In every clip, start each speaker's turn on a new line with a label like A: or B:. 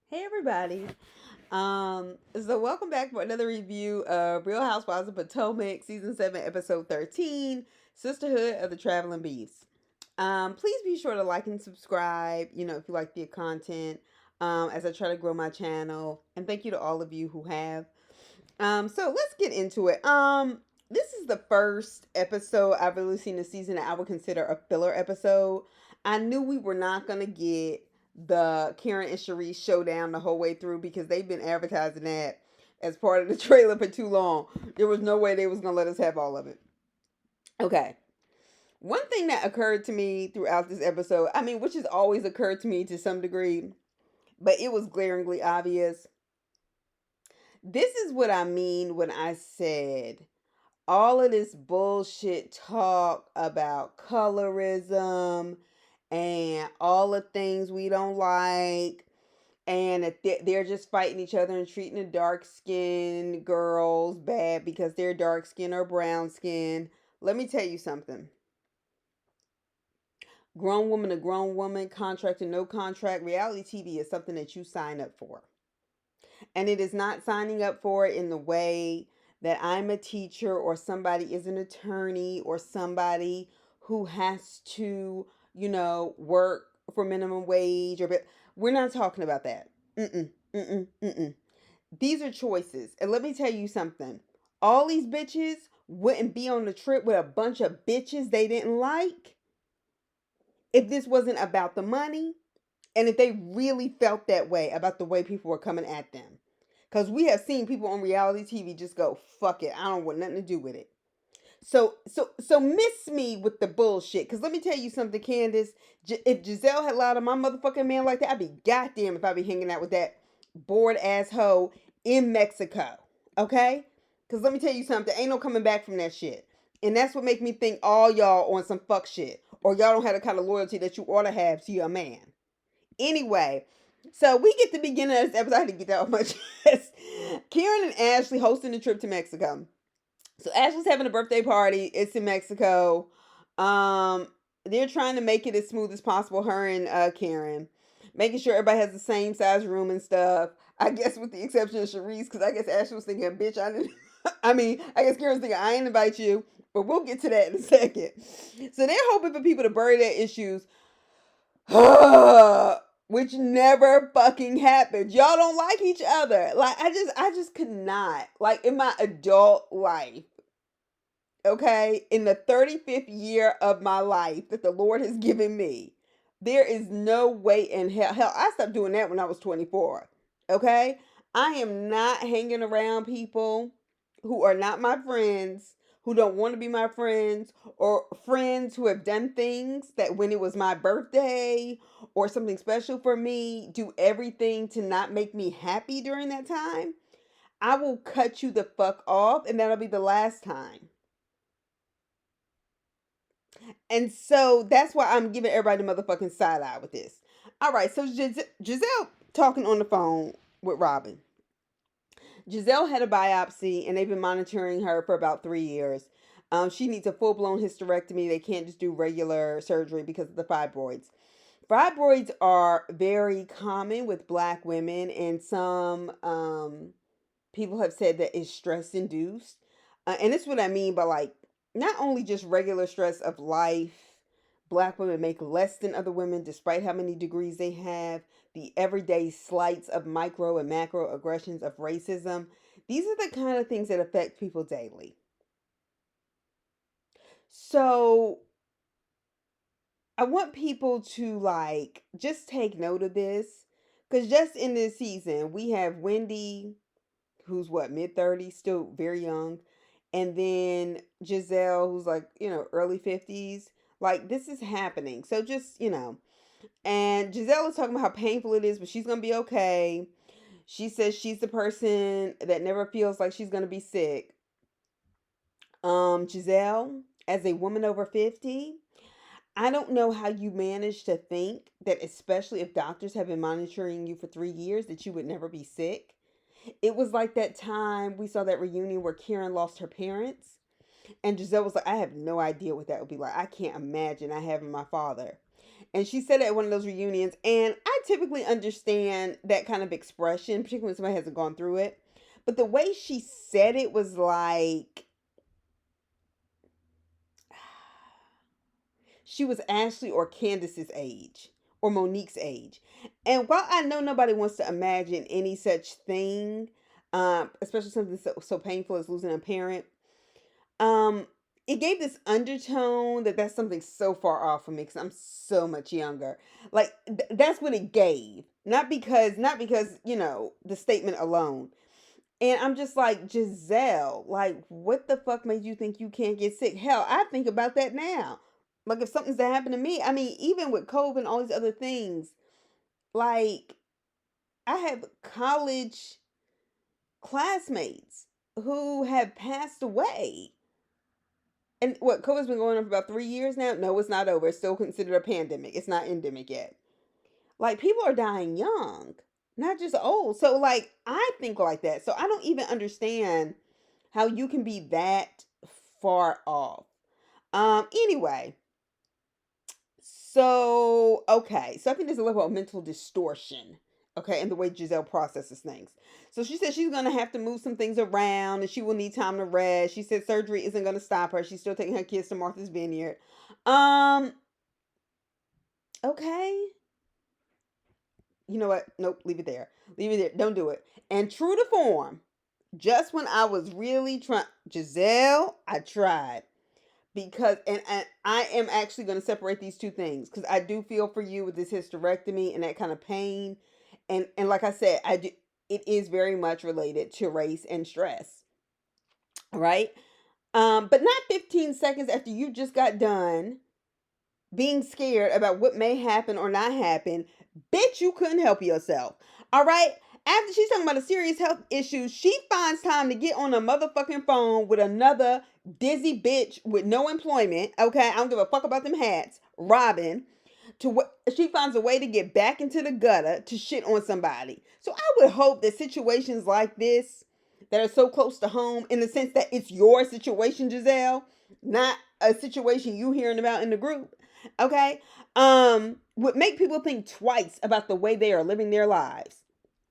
A: Hey everybody. So welcome back for another review of Real Housewives of Potomac, season 7, episode 13, Sisterhood of the Traveling Beefs. Please be sure to like and subscribe, if you like the content, as I try to grow my channel. And thank you to all of you who have. So let's get into it. This is the first episode I've really seen this season that I would consider a filler episode. I knew we were not gonna get the Karen and Sharice showdown the whole way through because they've been advertising that as part of the trailer for too long. There was no way they was gonna let us have all of it. Okay. One thing that occurred to me throughout this episode, I mean, which has always occurred to me to some degree, but it was glaringly obvious. This is what I mean when I said all of this bullshit talk about colorism and all the things we don't like, and that they're just fighting each other and treating the dark skinned girls bad because they're dark skin or brown skin. Let me tell you something. Grown woman to grown woman, contract or no contract, reality TV is something that you sign up for. And it is not signing up for it in the way that I'm a teacher or somebody is an attorney or somebody who has to, work for minimum wage or we're not talking about that. Mm-mm, mm-mm, mm-mm. These are choices. And let me tell you something. All these bitches wouldn't be on the trip with a bunch of bitches they didn't like if this wasn't about the money and if they really felt that way about the way people were coming at them. Because we have seen people on reality TV just go, fuck it, I don't want nothing to do with it. So miss me with the bullshit. Because let me tell you something, Candace. If Giselle had lied to my motherfucking man like that, I'd be goddamn if I'd be hanging out with that bored ass hoe in Mexico. Okay? Because let me tell you something, ain't no coming back from that shit. And that's what make me think all y'all on some fuck shit. Or y'all don't have the kind of loyalty that you ought to have to your man. Anyway, so we get the beginning of this episode. I had to get that off my chest. Karen and Ashley hosting a trip to Mexico. So Ashley's having a birthday party. It's in Mexico. Um, they're trying to make it as smooth as possible. Her and Karen, making sure everybody has the same size room and stuff. I guess with the exception of Sharice, because I guess Ashley was thinking, "Bitch, I didn't." I mean, I guess Karen's thinking, "I didn't invite you," but we'll get to that in a second. So they're hoping for people to bury their issues which never fucking happened. Y'all don't like each other. Like I just could not. Like in my adult life, okay, in the 35th year of my life that the Lord has given me, there is no way in hell. Hell, I stopped doing that when I was 24. Okay? I am not hanging around people who are not my friends, who don't want to be my friends, or friends who have done things that when it was my birthday or something special for me, do everything to not make me happy during that time. I will cut you the fuck off, and that'll be the last time. And so that's why I'm giving everybody the motherfucking side eye with this. All right, so Giselle talking on the phone with Robin. Giselle had a biopsy and they've been monitoring her for about 3 years. She needs a full blown hysterectomy. They can't just do regular surgery because of the fibroids. Fibroids are very common with black women, and some people have said that it's stress induced. And this is what I mean by like not only just regular stress of life, black women make less than other women despite how many degrees they have, the everyday slights of micro and macro aggressions of racism. These are the kind of things that affect people daily. So I want people to like just take note of this because just in this season, we have Wendy, who's what, mid 30s, still very young. And then Giselle, who's like, early 50s. Like, this is happening. So just, And Giselle is talking about how painful it is, but she's going to be okay. She says she's the person that never feels like she's going to be sick. Giselle, as a woman over 50, I don't know how you manage to think that, especially if doctors have been monitoring you for 3 years, that you would never be sick. It was like that time we saw that reunion where Karen lost her parents. And Giselle was like, I have no idea what that would be like. I can't imagine I having my father. And she said it at one of those reunions. And I typically understand that kind of expression, particularly when somebody hasn't gone through it. But the way she said it was like she was Ashley or Candace's age or Monique's age. And while I know nobody wants to imagine any such thing, especially something so painful as losing a parent, um, it gave this undertone that that's something so far off from me because I'm so much younger. Like that's what it gave. Not because the statement alone. And I'm just like, Giselle, like, what the fuck made you think you can't get sick? Hell, I think about that now. Like, if something's to happen to me, I mean, even with COVID and all these other things, like, I have college classmates who have passed away. And what, COVID's been going on for about 3 years now? No, it's not over. It's still considered a pandemic. It's not endemic yet. Like, people are dying young, not just old. So, like, I think like that. So, I don't even understand how you can be that far off. Anyway, so okay. So I think there's a level of mental distortion, okay, in the way Giselle processes things. So she said she's gonna have to move some things around and she will need time to rest. She said surgery isn't gonna stop her. She's still taking her kids to Martha's Vineyard. Um, okay. You know what? Nope, leave it there. Leave it there. Don't do it. And true to form, just when I was really trying, Giselle, I tried because, and I am actually going to separate these two things because I do feel for you with this hysterectomy and that kind of pain, and like I said, I do. It is very much related to race and stress, right? But not 15 seconds after you just got done being scared about what may happen or not happen, bitch, you couldn't help yourself. All right? After she's talking about a serious health issue, she finds time to get on a motherfucking phone with another dizzy bitch with no employment. Okay? I don't give a fuck about them hats. Robin. She finds a way to get back into the gutter to shit on somebody. So I would hope that situations like this that are so close to home, in the sense that it's your situation, Giselle, not a situation you hearing about in the group, okay, would make people think twice about the way they are living their lives.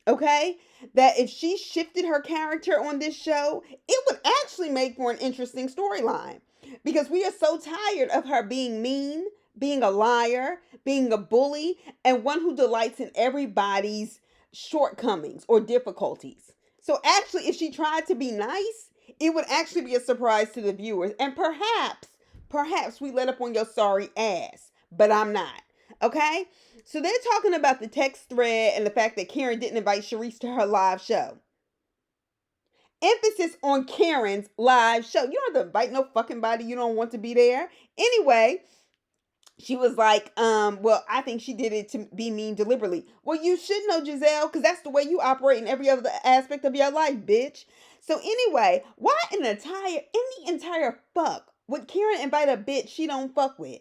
A: Okay? That if she shifted her character on this show, it would actually make for an interesting storyline. Because we are so tired of her being mean, being a liar, being a bully, and one who delights in everybody's shortcomings or difficulties. So actually, if she tried to be nice, it would actually be a surprise to the viewers. And perhaps we let up on your sorry ass. But I'm not. Okay? So they're talking about the text thread and the fact that Karen didn't invite Charisse to her live show. Emphasis on Karen's live show. You don't have to invite no fucking body you don't want to be there. Anyway, she was like, well, I think she did it to be mean deliberately. Well, you should know, Giselle, because that's the way you operate in every other aspect of your life, bitch. So anyway, why in the entire fuck would Karen invite a bitch she don't fuck with,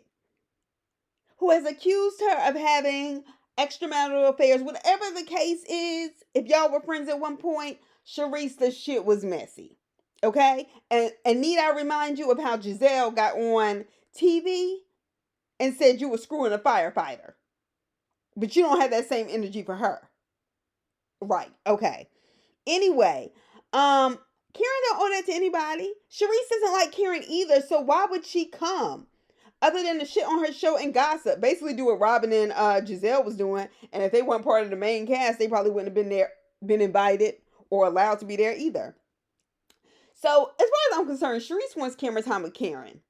A: who has accused her of having extramarital affairs? Whatever the case is, if y'all were friends at one point, Charisse, the shit was messy. Okay? And need I remind you of how Giselle got on TV and said you were screwing a firefighter? But you don't have that same energy for her. Right. Okay. Anyway, Karen don't owe that to anybody. Charisse doesn't like Karen either, so why would she come? Other than the shit on her show and gossip. Basically do what Robin and Giselle was doing. And if they weren't part of the main cast, they probably wouldn't have been invited or allowed to be there either. So as far as I'm concerned, Charisse wants camera time with Karen.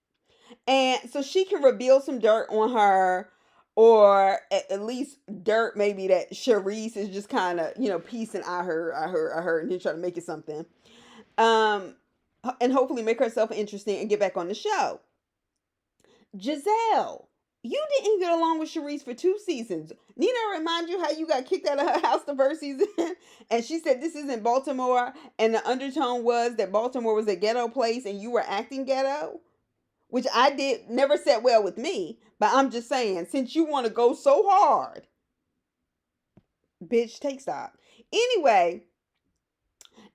A: And so she can reveal some dirt on her, or at least dirt maybe that Charisse is just kind of, piecing. I heard, and then try to make it something. And hopefully make herself interesting and get back on the show. Giselle, you didn't get along with Charisse for 2 seasons. Nina remind you how you got kicked out of her house the first season? And she said this isn't Baltimore, and the undertone was that Baltimore was a ghetto place and you were acting ghetto? Which I did never set well with me, but I'm just saying, since you want to go so hard, bitch, take stock. Anyway,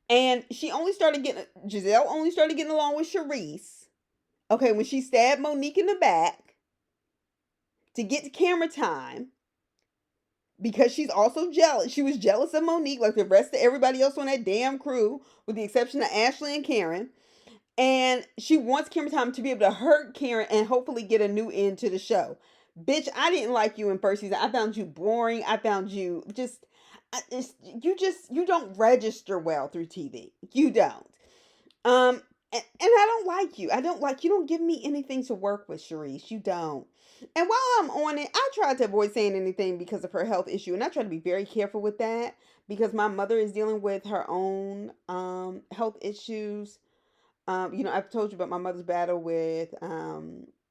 A: and Giselle only started getting along with Charisse, okay, when she stabbed Monique in the back to get camera time because she's also jealous. She was jealous of Monique, like the rest of everybody else on that damn crew, with the exception of Ashley and Karen. And she wants camera time to be able to hurt Karen and hopefully get a new end to the show. Bitch, I didn't like you in first season. I found you boring. I found you you don't register well through TV. You don't. And I don't like you. I don't like you. Don't give me anything to work with, Sharice. You don't. And while I'm on it, I tried to avoid saying anything because of her health issue, and I try to be very careful with that because my mother is dealing with her own health issues. I've told you about my mother's battle with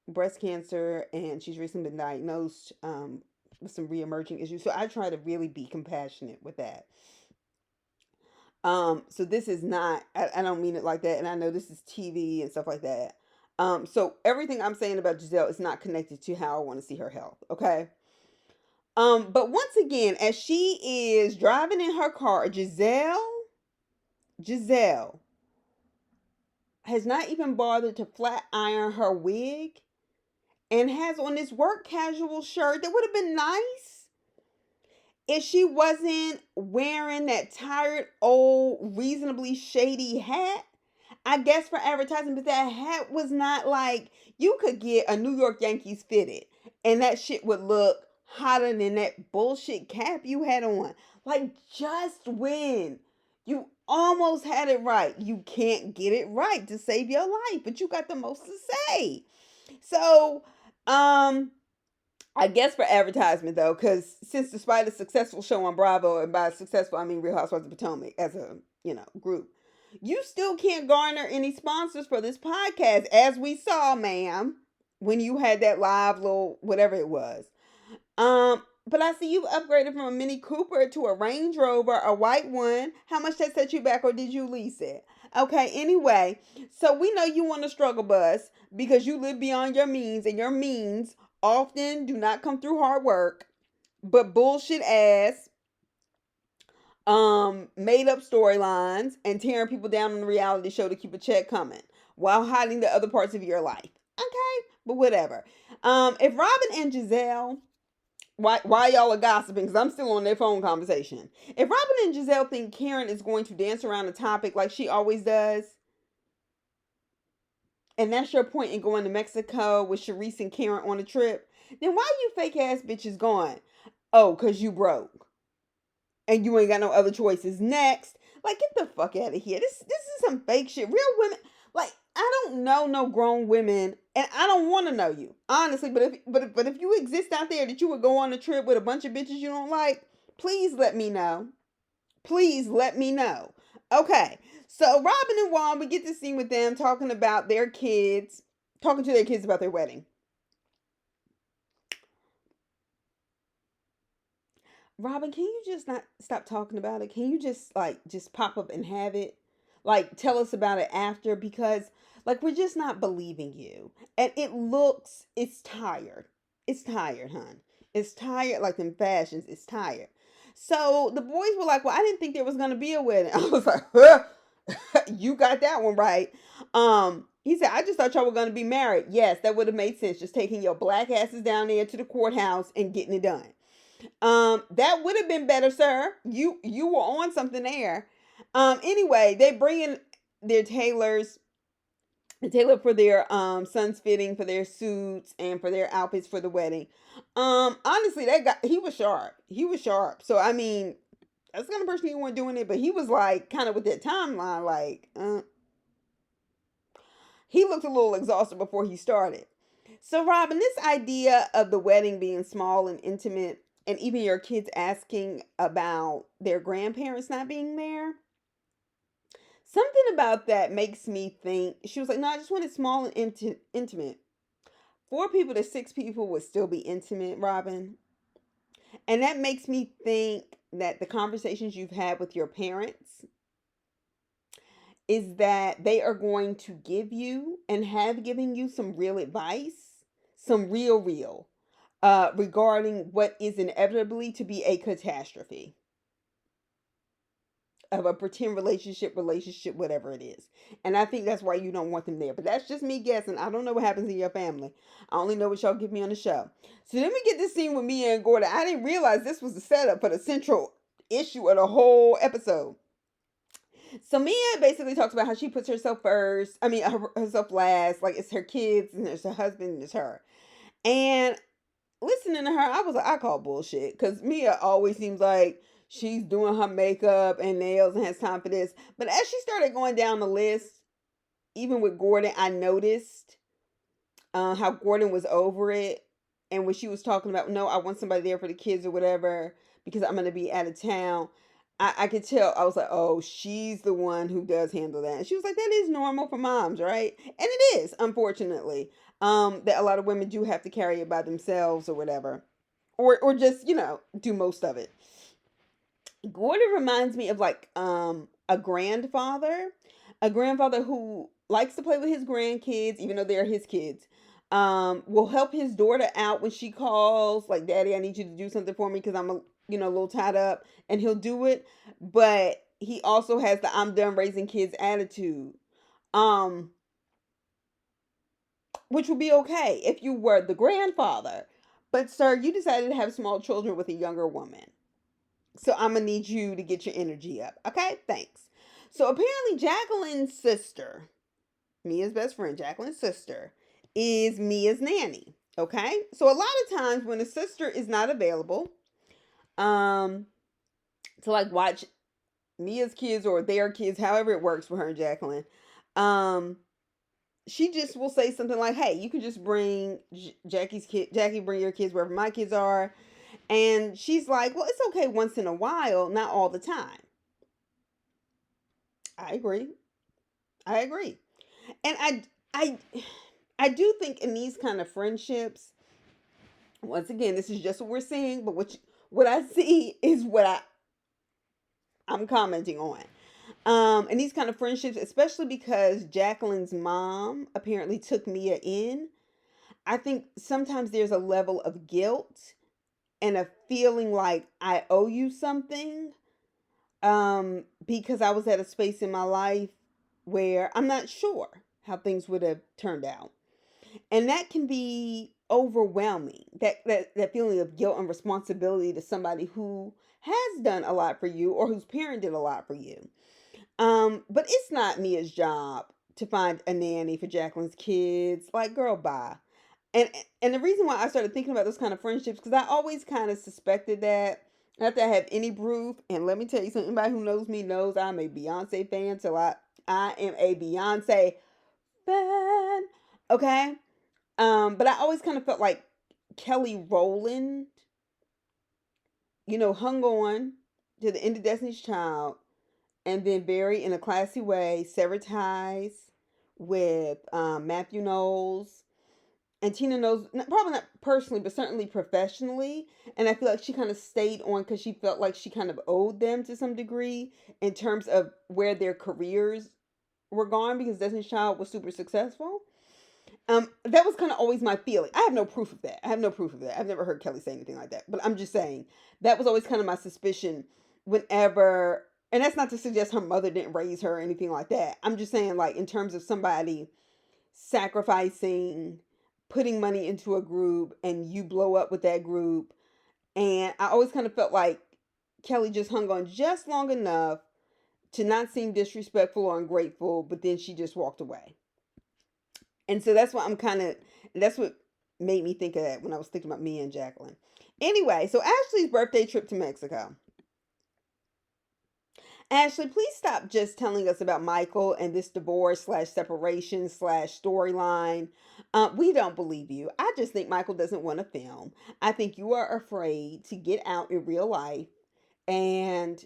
A: breast cancer, and she's recently been diagnosed with some reemerging issues. So I try to really be compassionate with that. So this is not, I don't mean it like that. And I know this is TV and stuff like that. So everything I'm saying about Giselle is not connected to how I want to see her health. Okay. But once again, as she is driving in her car, Giselle has not even bothered to flat iron her wig and has on this work casual shirt that would have been nice if she wasn't wearing that tired, old, reasonably shady hat. I guess for advertising, but that hat was not like you could get a New York Yankees fitted and that shit would look hotter than that bullshit cap you had on. Like, just when you almost had it right, you can't get it right to save your life, but you got the most to say. So, I guess for advertisement though, because since despite a successful show on Bravo, and by successful I mean Real Housewives of Potomac as a group, you still can't garner any sponsors for this podcast, as we saw, ma'am, when you had that live little whatever it was. But I see you've upgraded from a Mini Cooper to a Range Rover, a white one. How much that set you back, or did you lease it? Okay, anyway, so we know you want a struggle bus because you live beyond your means, and your means often do not come through hard work, but bullshit ass, made up storylines and tearing people down on the reality show to keep a check coming while hiding the other parts of your life. Okay, but whatever. If Robin and Giselle, why y'all are gossiping? Because I'm still on their phone conversation. If Robin and Giselle think Karen is going to dance around the topic like she always does, and that's your point in going to Mexico with Sharice and Karen on a trip, then why you fake ass bitches going? Oh, because you broke. And you ain't got no other choices. Next. Like, get the fuck out of here. This is some fake shit. Real women, like, I don't know no grown women, and I don't want to know you. Honestly, but if you exist out there that you would go on a trip with a bunch of bitches you don't like, please let me know. Please let me know. Okay. So Robin and Juan, we get to see with them talking about their kids, talking to their kids about their wedding. Robin, can you just not stop talking about it? Can you just pop up and have it? Like, tell us about it after, because like we're just not believing you. And it's tired. It's tired, hon. It's tired like them fashions. It's tired. So the boys were like, well, I didn't think there was gonna be a wedding. I was like, huh, you got that one right. He said, I just thought y'all were gonna be married. Yes, that would have made sense. Just taking your black asses down there to the courthouse and getting it done. That would have been better, sir. You were on something there. Anyway, they bring in their tailors, the tailor for their son's fitting, for their suits, and for their outfits for the wedding. Honestly, that guy, he was sharp. He was sharp. So I mean, that's the kind of person you want doing it, but he was like kind of with that timeline, like he looked a little exhausted before he started. So Robin, this idea of the wedding being small and intimate, and even your kids asking about their grandparents not being there, something about that makes me think. She was like, no, I just want it small and intimate. 4 people to 6 people would still be intimate, Robin. And that makes me think that the conversations you've had with your parents is that they are going to give you and have given you some real advice, some real, regarding what is inevitably to be a catastrophe. of a pretend relationship, whatever it is. And I think that's why you don't want them there. But that's just me guessing. I don't know what happens in your family. I only know what y'all give me on the show. So then we get this scene with Mia and Gordon. I didn't realize this was the setup for the central issue of the whole episode. So Mia basically talks about how she puts herself first. I mean, herself last. Like it's her kids and it's her husband and it's her. And listening to her, I was like, I call bullshit because Mia always seems like she's doing her makeup and nails and has time for this. But as she started going down the list, even with Gordon, I noticed how Gordon was over it. And when she was talking about, no, I want somebody there for the kids or whatever because I'm going to be out of town. I could tell. I was like, oh, she's the one who does handle that. And she was like, that is normal for moms, right? And it is, unfortunately, that a lot of women do have to carry it by themselves or whatever. Or just, do most of it. Gordon reminds me of like a grandfather who likes to play with his grandkids, even though they're his kids. Will help his daughter out when she calls, like, Daddy, I need you to do something for me because I'm a little tied up, and he'll do it. But he also has the I'm done raising kids attitude. Which would be okay if you were the grandfather. But sir, you decided to have small children with a younger woman. So I'm gonna need you to get your energy up. Okay, thanks. So apparently Jacqueline's sister, Mia's best friend, Jacqueline's sister, is Mia's nanny. Okay, so a lot of times when a sister is not available, to like watch Mia's kids or their kids, however it works for her and Jacqueline, she just will say something like, "Hey, you can just bring Jackie's kid. Jackie, bring your kids wherever my kids are." And she's like, "Well, it's okay once in a while, not all the time." I agree. I agree. And I I do think in these kind of friendships, once again, this is just what we're seeing, but what I see is what I'm commenting on. And these kind of friendships, especially because Jacqueline's mom apparently took Mia in, I think sometimes there's a level of guilt and a feeling like I owe you something, because I was at a space in my life where I'm not sure how things would have turned out. And that can be overwhelming. That feeling of guilt and responsibility to somebody who has done a lot for you or whose parent did a lot for you. But it's not Mia's job to find a nanny for Jacqueline's kids. Like, girl, bye. And and the reason why I started thinking about those kind of friendships, because I always kind of suspected that. Not that I have any proof. And let me tell you something. Anybody who knows me knows I'm a Beyonce fan. So I am a Beyonce fan. Okay. But I always kind of felt like Kelly Rowland, hung on to the end of Destiny's Child and then very in a classy way severed ties with Matthew Knowles and Tina Knowles, probably not personally, but certainly professionally. And I feel like she kind of stayed on because she felt like she kind of owed them to some degree in terms of where their careers were gone because Destiny's Child was super successful. That was kind of always my feeling. I have no proof of that. I've never heard Kelly say anything like that. But I'm just saying that was always kind of my suspicion whenever, and that's not to suggest her mother didn't raise her or anything like that. I'm just saying, like, in terms of somebody sacrificing, putting money into a group and you blow up with that group. And I always kind of felt like Kelly just hung on just long enough to not seem disrespectful or ungrateful, but then she just walked away. And so that's that's what made me think of that when I was thinking about Mia and Jacqueline. Anyway, so Ashley's birthday trip to Mexico. Ashley, please stop just telling us about Michael and this divorce slash separation slash storyline. We don't believe you. I just think Michael doesn't want to film. I think you are afraid to get out in real life and,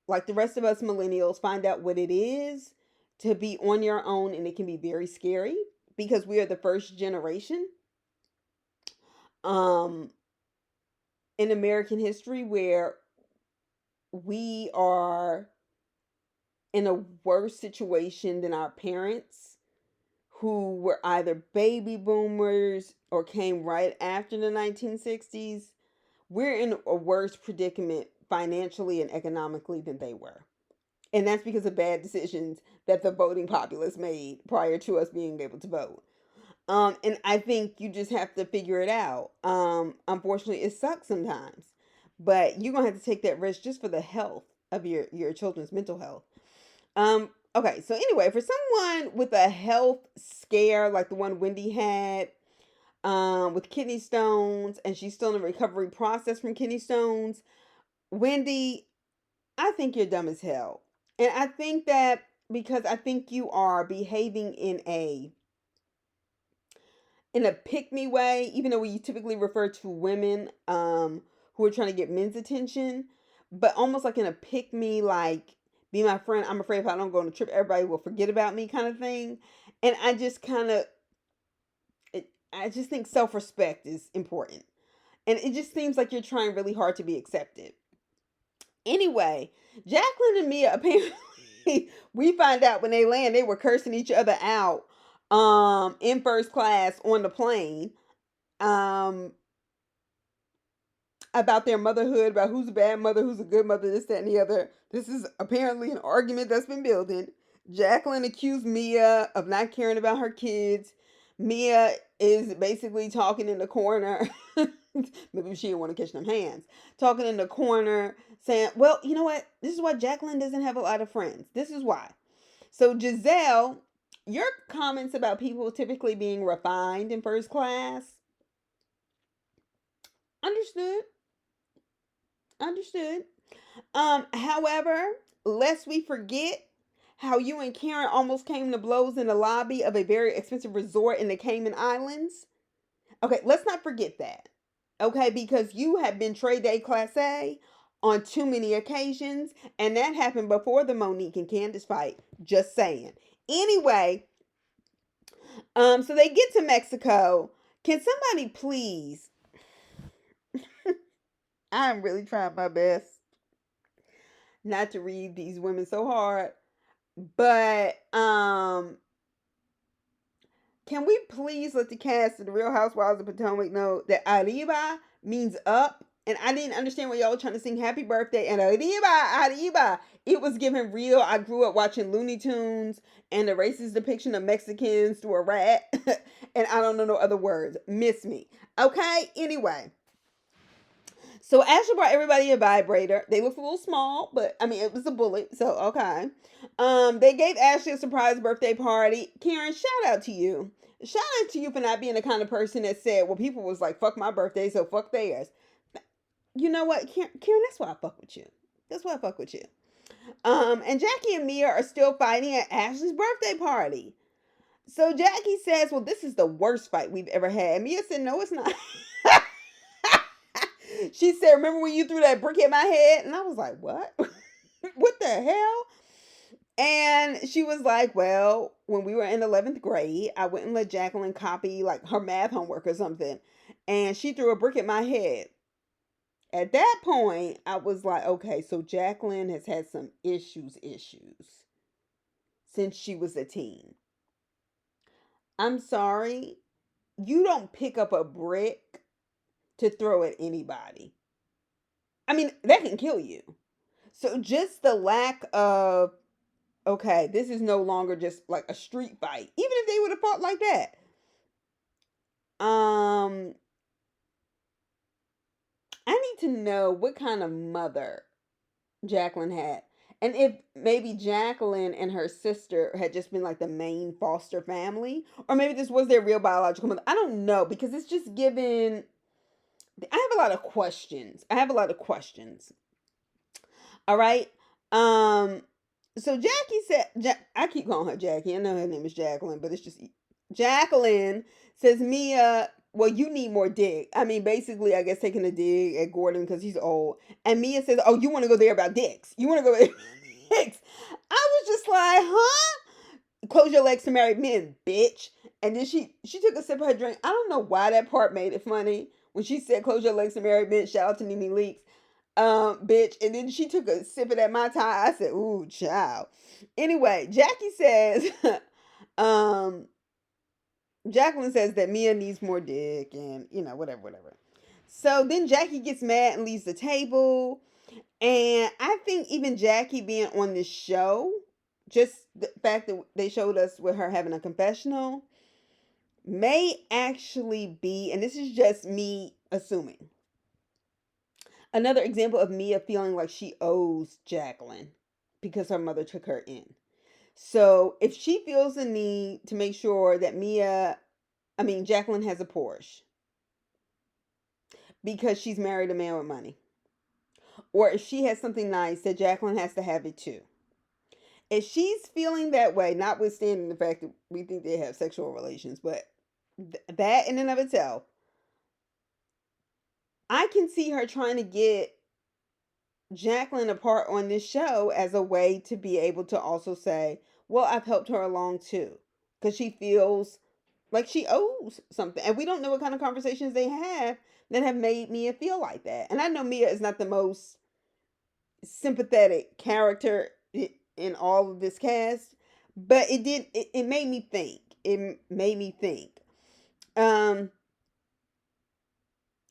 A: like the rest of us millennials, find out what it is to be on your own, and it can be very scary because we are the first generation um in American history where we are in a worse situation than our parents who were either baby boomers or came right after the 1960s. We're in a worse predicament financially and economically than they were. And that's because of bad decisions that the voting populace made prior to us being able to vote. And I think you just have to figure it out. Unfortunately, it sucks sometimes, but you're gonna have to take that risk just for the health of your children's mental health. Okay, so anyway, for someone with a health scare like the one Wendy had, with kidney stones, and she's still in the recovery process from kidney stones, Wendy, I think you're dumb as hell, and I think that because I think you are behaving in a pick me way, even though we typically refer to women who are trying to get men's attention, but almost like in a pick me, like, be my friend. I'm afraid if I don't go on a trip, everybody will forget about me kind of thing. And I just kind of, I just think self respect is important. And it just seems like you're trying really hard to be accepted. Anyway, Jacqueline and Mia apparently, we find out when they land, they were cursing each other out in first class on the plane. Um about their motherhood, about who's a bad mother, who's a good mother, this, that, and the other. This is apparently an argument that's been building. Jacqueline accused Mia of not caring about her kids. Mia is basically talking in the corner. Maybe she didn't want to catch them hands. Talking in the corner, saying, well, you know what? This is why Jacqueline doesn't have a lot of friends. This is why. So, Giselle, your comments about people typically being refined in first class, understood. Understood. However, lest we forget how you and Karen almost came to blows in the lobby of a very expensive resort in the Cayman Islands. Okay, let's not forget that. Okay, because you have been trade day class A on too many occasions, and that happened before the Monique and Candace fight. Just saying. Anyway, so they get to Mexico. Can somebody please? I'm really trying my best not to read these women so hard. But can we please let the cast of the Real Housewives of Potomac know that Arriba means up? And I didn't understand why y'all were trying to sing happy birthday and Arriba, Arriba. It was giving real. I grew up watching Looney Tunes and the racist depiction of Mexicans through a rat. And I don't know no other words. Miss me. Okay? Anyway. So Ashley brought everybody a vibrator. They looked a little small, but I mean it was a bullet, so okay. They gave Ashley a surprise birthday party. Karen, shout out to you. Shout out to you for not being the kind of person that said, well, people was like, fuck my birthday, so fuck theirs. You know what, Karen, that's why I fuck with you. That's why I fuck with you. And Jackie and Mia are still fighting at Ashley's birthday party. So Jackie says, well, this is the worst fight we've ever had. And Mia said, no, it's not. She said, remember when you threw that brick at my head? And I was like, what? What the hell? And she was like, well, when we were in 11th grade, I wouldn't let Jacqueline copy like her math homework or something. And she threw a brick at my head. At that point, I was like, okay, so Jacqueline has had some issues since she was a teen. I'm sorry. You don't pick up a brick to throw at anybody. I mean, that can kill you. So just the lack of, okay, this is no longer just like a street fight. Even if they would have fought like that. I need to know what kind of mother Jacqueline had. And if maybe Jacqueline and her sister had just been like the main foster family, or maybe this was their real biological mother. I don't know, because it's just given. I have a lot of questions. All right. Um, so Jackie said, I keep calling her Jackie. I know her name is Jacqueline, but it's just Jacqueline says, Mia, well, you need more dick. I mean, basically, I guess taking a dig at Gordon because he's old. And Mia says, oh, you want to go there about dicks? You want to go there about dicks? I was just like, huh? Close your legs to married men, bitch. And then she took a sip of her drink. I don't know why that part made it funny when she said, close your legs to married men. Shout out to Nene Leakes, bitch. And then she took a sip of that Mai Tai. I said, ooh, child. Anyway, Jackie says, um, Jacqueline says that Mia needs more dick and, whatever. So then Jackie gets mad and leaves the table. And I think even Jackie being on this show, just the fact that they showed us with her having a confessional, may actually be, and this is just me assuming, another example of Mia feeling like she owes Jacqueline because her mother took her in. So if she feels the need to make sure that Jacqueline has a Porsche because she's married a man with money, or if she has something nice, that Jacqueline has to have it too. If she's feeling that way, notwithstanding the fact that we think they have sexual relations, but that in and of itself, I can see her trying to get Jacqueline apart on this show as a way to be able to also say, well, I've helped her along too. Because she feels like she owes something. And we don't know what kind of conversations they have that have made Mia feel like that. And I know Mia is not the most sympathetic character in all of this cast, but it made me think. It made me think. Um,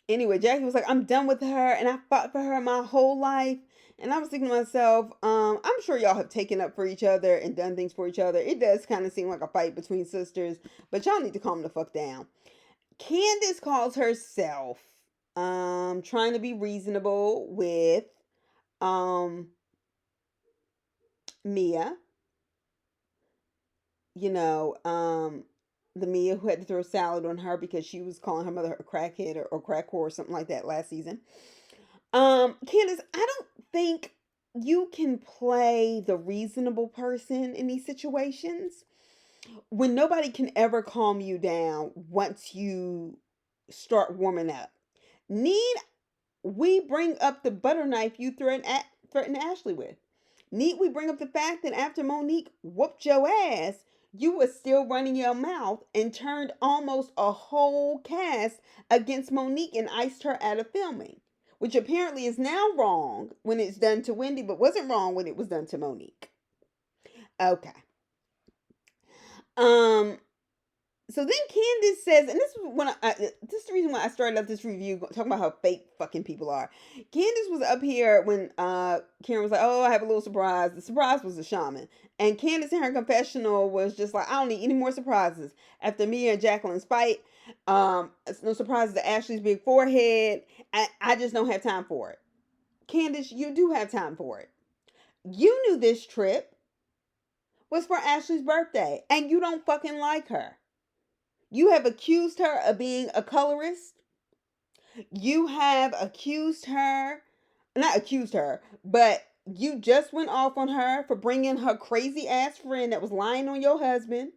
A: anyway, Jackie was like, I'm done with her and I fought for her my whole life. And I was thinking to myself, I'm sure y'all have taken up for each other and done things for each other. It does kind of seem like a fight between sisters, but y'all need to calm the fuck down. Candace calls herself trying to be reasonable with um Mia. You know, the Mia who had to throw salad on her because she was calling her mother a crackhead or crack whore or something like that last season. Candace, I don't think you can play the reasonable person in these situations when nobody can ever calm you down once you start warming up. Need we bring up the butter knife you threatened Ashley with? Need we bring up the fact that after Monique whooped your ass, you were still running your mouth and turned almost a whole cast against Monique and iced her out of filming? Which apparently is now wrong when it's done to Wendy, but wasn't wrong when it was done to Monique. Okay. Um, so then Candace says, and this is the reason why I started up this review talking about how fake fucking people are. Candace was up here when Karen was like, "Oh, I have a little surprise." The surprise was the shaman, and Candace in her confessional was just like, "I don't need any more surprises." After Mia and Jacqueline's fight, it's no surprises to Ashley's big forehead. I just don't have time for it. Candace, you do have time for it. You knew this trip was for Ashley's birthday, and you don't fucking like her. You have accused her of being a colorist. You have accused her, not accused her, but you just went off on her for bringing her crazy ass friend that was lying on your husband.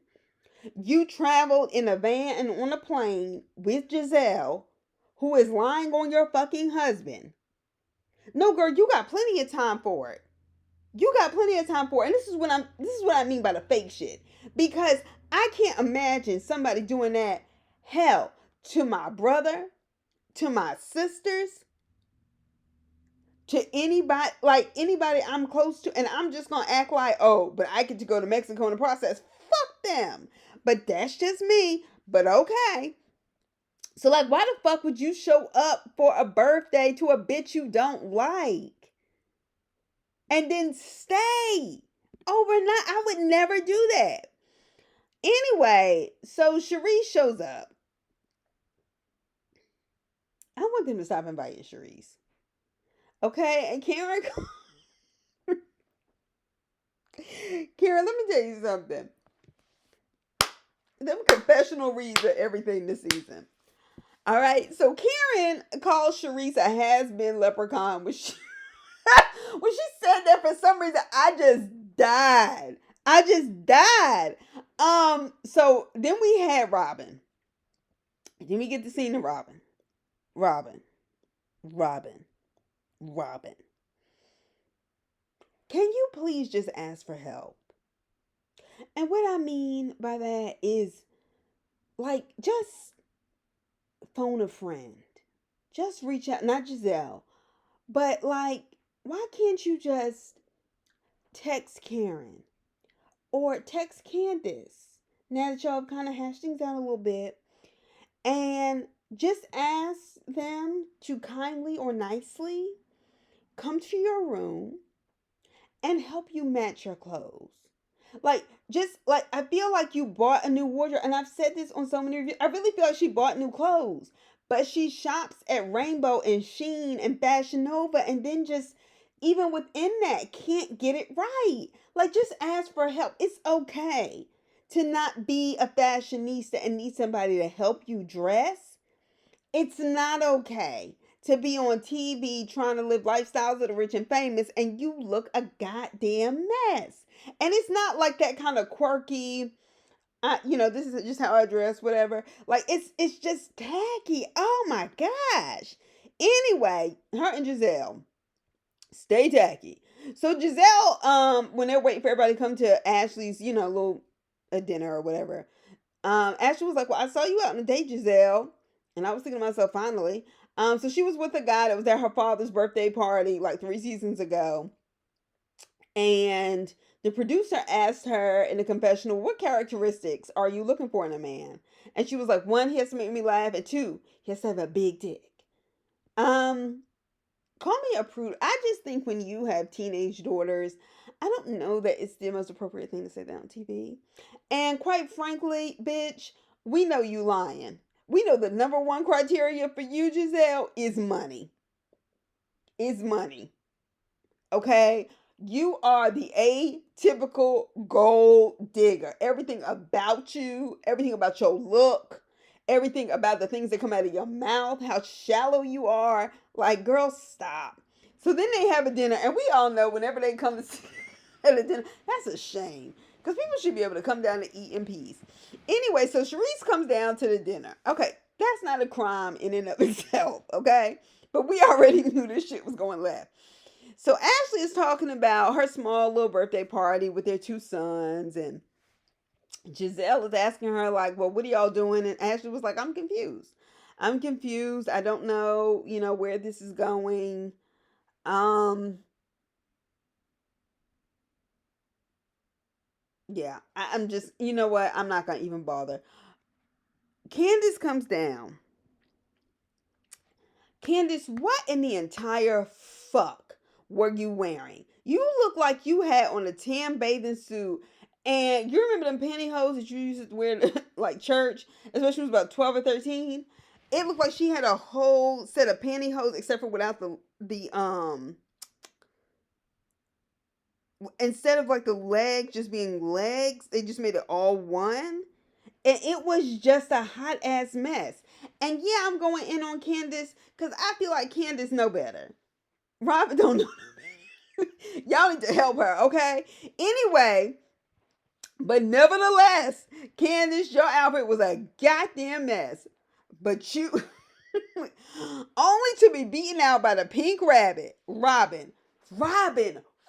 A: You traveled in a van and on a plane with Giselle, who is lying on your fucking husband. No, girl, you got plenty of time for it. You got plenty of time for it. And this is what I mean by the fake shit. Because I can't imagine somebody doing that, hell, to my brother, to my sisters, to anybody, like anybody I'm close to, and I'm just gonna act like, oh, but I get to go to Mexico in the process. Fuck them. But that's just me. But okay. So like, why the fuck would you show up for a birthday to a bitch you don't like? And then stay overnight? I would never do that. Anyway, so Sharice shows up. I want them to stop inviting Sharice. Okay, and Karen, Karen, let me tell you something. Them confessional reads are everything this season. All right, so Karen calls Sharice a has-been leprechaun when she, when she said that. For some reason, I just died. I just died. So then we had Robin. Then we get the scene of Robin. Robin. Robin. Robin. Can you please just ask for help? And what I mean by that is, like, just phone a friend. Just reach out, not Giselle, but like, why can't you just text Karen or text Candace now that y'all have kind of hashed things out a little bit and just ask them to kindly or nicely come to your room and help you match your clothes. Like, just like, I feel like you bought a new wardrobe, and I've said this on so many reviews. I really feel like she bought new clothes, but she shops at Rainbow and Sheen and Fashion Nova, and then just even within that can't get it right. Like, just ask for help. It's okay to not be a fashionista and need somebody to help you dress. It's not okay to be on TV trying to live lifestyles of the rich and famous and you look a goddamn mess. And it's not like that kind of quirky, this is just how I dress, whatever. Like, it's just tacky. Oh my gosh. Anyway, her and Giselle stay tacky. So Giselle, when they're waiting for everybody to come to Ashley's, little a dinner or whatever, Ashley was like, "Well, I saw you out on a date, Giselle," and I was thinking to myself, finally. So she was with a guy that was at her father's birthday party like 3 seasons ago, and the producer asked her in the confessional, "What characteristics are you looking for in a man?" And she was like, "One, he has to make me laugh, and two, he has to have a big dick." Um, Call me a prude. I just think when you have teenage daughters, I don't know that it's the most appropriate thing to say that on TV. And quite frankly, bitch, we know you lying. We know the number one criteria for you, Giselle, is money. Is money. Okay? You are the atypical gold digger. Everything about you, everything about your look, everything about the things that come out of your mouth, how shallow you are. Like, girl, stop. So then they have a dinner, and we all know whenever they come to at a dinner, that's a shame. Because people should be able to come down and eat in peace. Anyway, so Sharice comes down to the dinner. Okay, that's not a crime in and of itself, okay? But we already knew this shit was going left. So Ashley is talking about her small little birthday party with their two sons, and Giselle is asking her like, "Well, what are y'all doing?" And Ashley was like, "I'm confused. I'm confused. I don't know, where this is going." Um, yeah, I'm just, you know what? I'm not gonna even bother. Candace comes down. Candace, what in the entire fuck were you wearing? You look like you had on a tan bathing suit. And you remember them pantyhose that you used to wear to, like, church, especially when it was about 12 or 13? It looked like she had a whole set of pantyhose except for without the instead of like the legs just being legs, they just made it all one. And it was just a hot ass mess. And yeah, I'm going in on Candace because I feel like Candace know better. Robin don't know no better. Y'all need to help her, okay? Anyway, but nevertheless, Candace, your outfit was a goddamn mess. But you only to be beaten out by the pink rabbit. Robin,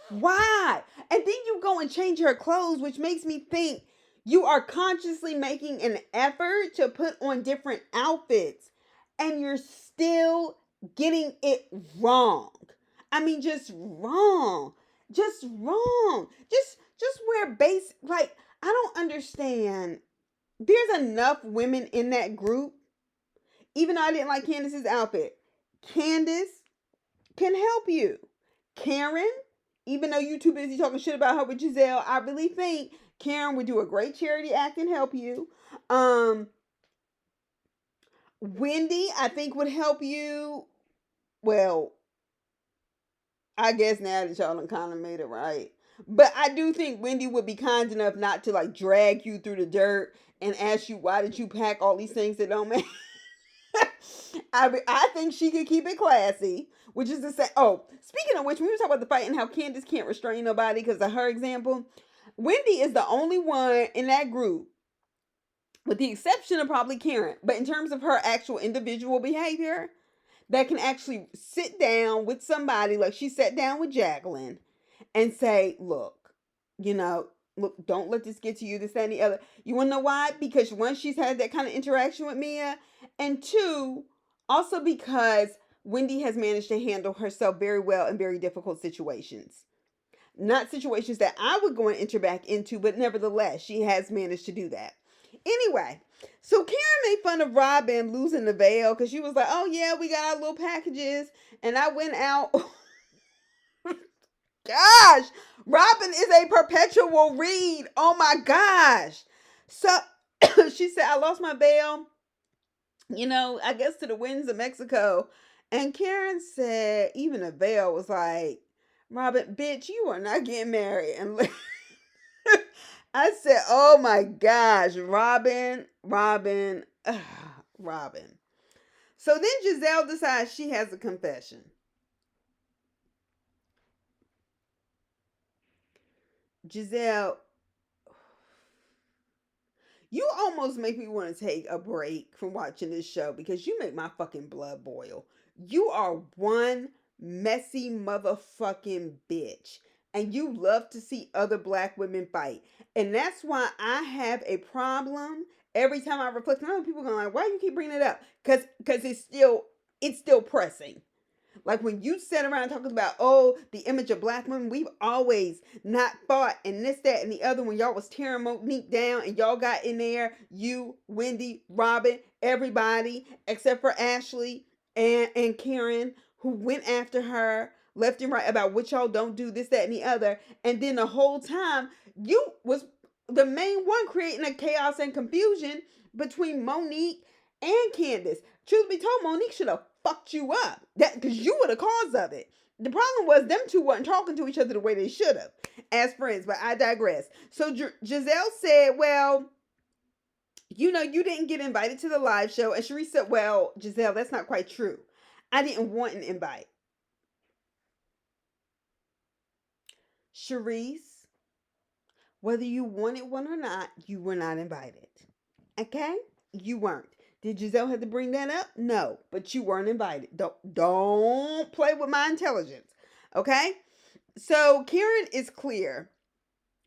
A: why? And then you go and change her clothes, which makes me think you are consciously making an effort to put on different outfits and you're still getting it wrong. I mean, just wrong. Just wrong. Just wear base, like, I don't understand. There's enough women in that group. Even though I didn't like Candace's outfit, Candace can help you. Karen, even though you too busy talking shit about her with Giselle, I really think Karen would do a great charity act and help you. Wendy, I think would help you. Well, I guess now that y'all done kind of made it right. But I do think Wendy would be kind enough not to like drag you through the dirt and ask you why did you pack all these things that don't make. I think she could keep it classy, which is to say, oh, speaking of which, when we were talking about the fight and how Candace can't restrain nobody because of her example, Wendy is the only one in that group, with the exception of probably Karen, but in terms of her actual individual behavior, that can actually sit down with somebody, like she sat down with Jacqueline, and say, look, look, don't let this get to you, this, that, and the other. You want to know why? Because one, she's had that kind of interaction with Mia, and two, also because Wendy has managed to handle herself very well in very difficult situations. Not situations that I would go and enter back into, but nevertheless, she has managed to do that. Anyway, so Karen made fun of Robin losing the veil because she was like, oh yeah, we got our little packages. And I went out gosh. Robin is a perpetual read. Oh my gosh. So she said, I lost my bail, I guess to the winds of Mexico. And Karen said, even the veil was like, Robin, bitch, you are not getting married. And I said, oh my gosh, Robin, Robin. So then Giselle decides she has a confession. Giselle, you almost make me want to take a break from watching this show because you make my fucking blood boil. You are one messy motherfucking bitch. And you love to see other black women fight. And that's why I have a problem every time I reflect. I know people are going like, why do you keep bringing it up? Because it's still pressing. Like when you sit around talking about, oh, the image of black women, we've always not fought and this, that, and the other. When y'all was tearing Monique down and y'all got in there, you, Wendy, Robin, everybody, except for Ashley and Karen, who went after her left and right about what y'all don't do, this, that, and the other. And then the whole time, you was the main one creating a chaos and confusion between Monique and Candace. Truth be told, Monique should have fucked you up. That because you were the cause of it. The problem was them two weren't talking to each other the way they should have as friends. But I digress. So Giselle said, "Well, you didn't get invited to the live show," and Sharice said, "Well, Giselle, that's not quite true. I didn't want an invite." Sharice, whether you wanted one or not, you were not invited. Okay? You weren't. Did Giselle have to bring that up? No, but you weren't invited. Don't play with my intelligence. Okay? So Karen is clear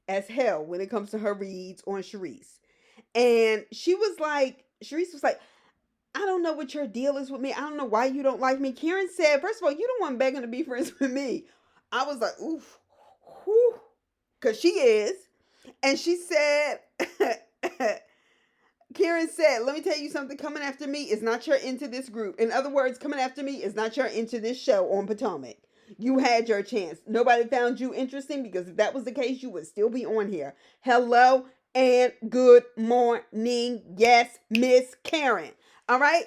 A: as hell when it comes to her reads on Sharice. And Sharice was like, I don't know what your deal is with me. I don't know why you don't like me. Karen said, first of all, you don't want begging to be friends with me. I was like, oof, whew, because she is. And she said, Karen said, let me tell you something. Coming after me is not your into this group. In other words, coming after me is not your into this show on Potomac. You had your chance. Nobody found you interesting because if that was the case, you would still be on here. Hello and good morning. Yes, Miss Karen. All right.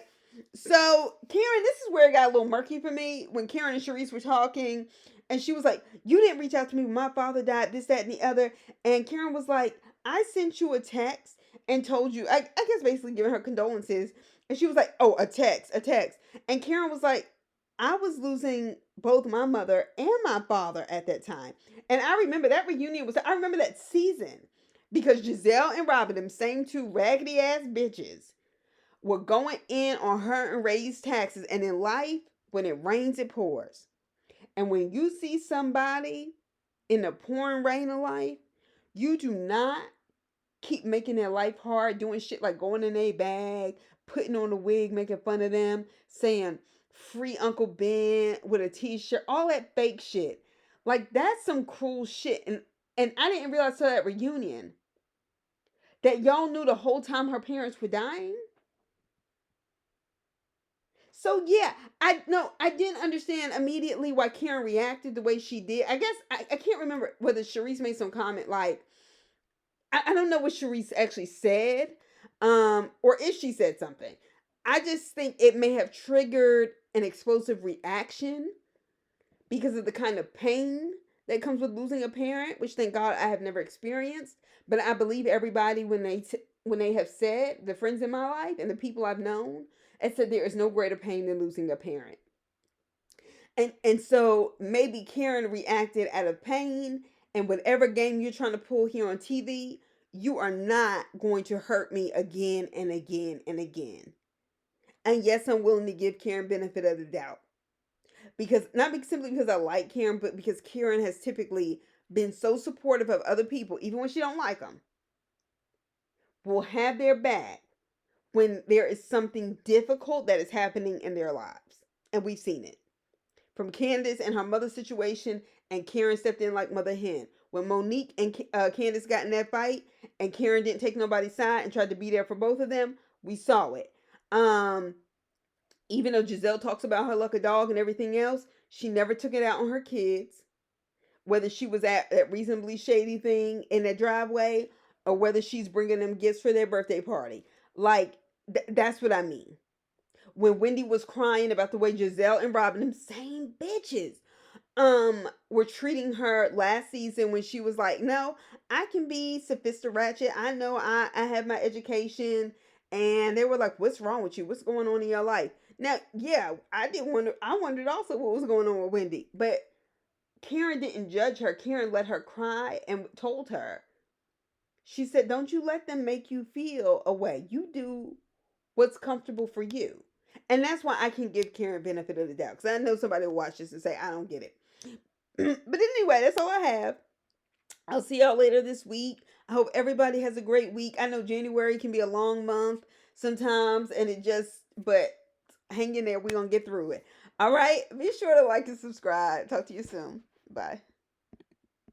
A: So, Karen, this is where it got a little murky for me when Karen and Sharice were talking. And she was like, you didn't reach out to me when my father died, this, that, and the other. And Karen was like, I sent you a text and told you, I guess basically giving her condolences. And she was like, oh, a text. And Karen was like, I was losing both my mother and my father at that time. And I remember that reunion I remember that season because Giselle and Robin, them same two raggedy ass bitches, were going in on her and Ray's taxes. And in life, when it rains, it pours. And when you see somebody in the pouring rain of life, you do not keep making their life hard, doing shit like going in a bag, putting on a wig, making fun of them, saying free Uncle Ben with a t-shirt, all that fake shit. Like that's some cruel shit. And I didn't realize till that reunion that y'all knew the whole time her parents were dying. So yeah, I didn't understand immediately why Karen reacted the way she did. I guess I can't remember whether Sharice made some comment like I don't know what Sharice actually said, or if she said something. I just think it may have triggered an explosive reaction because of the kind of pain that comes with losing a parent, which thank God I have never experienced. But I believe everybody when they have said the friends in my life and the people I've known, and said there is no greater pain than losing a parent. And so maybe Karen reacted out of pain, and whatever game you're trying to pull here on TV, you are not going to hurt me again and again and again. And yes, I'm willing to give Karen benefit of the doubt. Because not simply because I like Karen, but because Karen has typically been so supportive of other people, even when she don't like them, will have their back when there is something difficult that is happening in their lives. And we've seen it. From Candace and her mother situation, and Karen stepped in like mother hen. When Monique and Candace got in that fight, and Karen didn't take nobody's side and tried to be there for both of them, we saw it. Even though Giselle talks about her luck a dog and everything else, she never took it out on her kids. whether she was at that reasonably shady thing in that driveway or whether she's bringing them gifts for their birthday party. Like, that's what I mean. When Wendy was crying about the way Giselle and Robin, them same bitches, were treating her last season when she was like, no, I can be sophisticated ratchet. I know I have my education. And they were like, what's wrong with you? What's going on in your life? Now, yeah, I wondered also what was going on with Wendy. But Karen didn't judge her. Karen let her cry and told her, she said, don't you let them make you feel a way. You do what's comfortable for you. And that's why I can give Karen benefit of the doubt. Because I know somebody will watch this and say, I don't get it. But anyway, that's all I have. I'll see y'all later this week. I hope everybody has a great week. I know January can be a long month sometimes, and but hang in there. We're going to get through it. All right. Be sure to like and subscribe. Talk to you soon. Bye.